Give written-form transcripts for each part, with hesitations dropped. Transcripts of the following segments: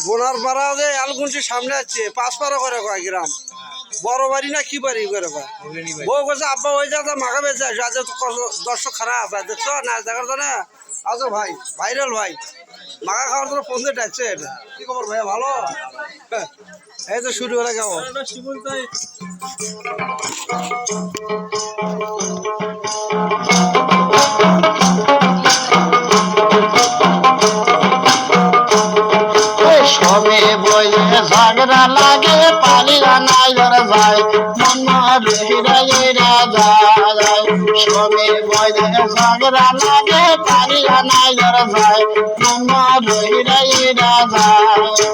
বোনার পাড়া যে আলগুনটির সামনে আছে 5 পাড়া করে কয় গ্রাম বড় বাড়ি না কি বাড়ি করে কয় বউ কাছে আব্বা ওই যা মাখা বেঁচে আসে আজ দর্শক খারাপ আছে দেখছো না দেখার জন্য আছো ভাই ভাইরাল ভাই মাখা খাওয়ার জন্য ফোন দিয়ে ডাকছে এটা কি খবর ভাইয়া ভালো এই তো শুরু হলে কেমন সবে বইলে ঝগড়া লাগে পালিরা নাই ধরে যায় মন বেহিরা যায় সবে বইলে ঝগড়া লাগে পালিরা নাই ধরে যায় মন বেহিরা যায়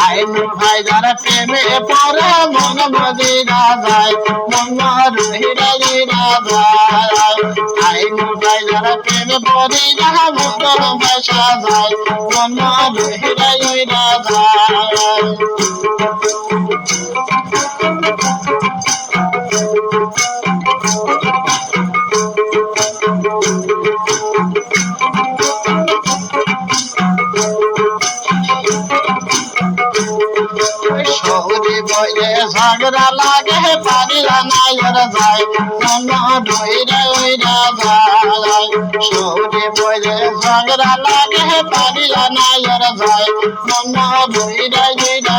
আইনু ভাই যারা প্রেমে পড়ে মন মদিরা যায় মন রহিরা যায় আইনু ভাই যারা প্রেমে পড়ে যারা মন ভাষা যায় মন রহিরা যায় শহরে বইলে ঝগড়া লাগে পারিলা নাই যায় মন ডইরা যায় শহরে বইলে ঝগড়া লাগে পারিলা নাই যায় মন ডইরা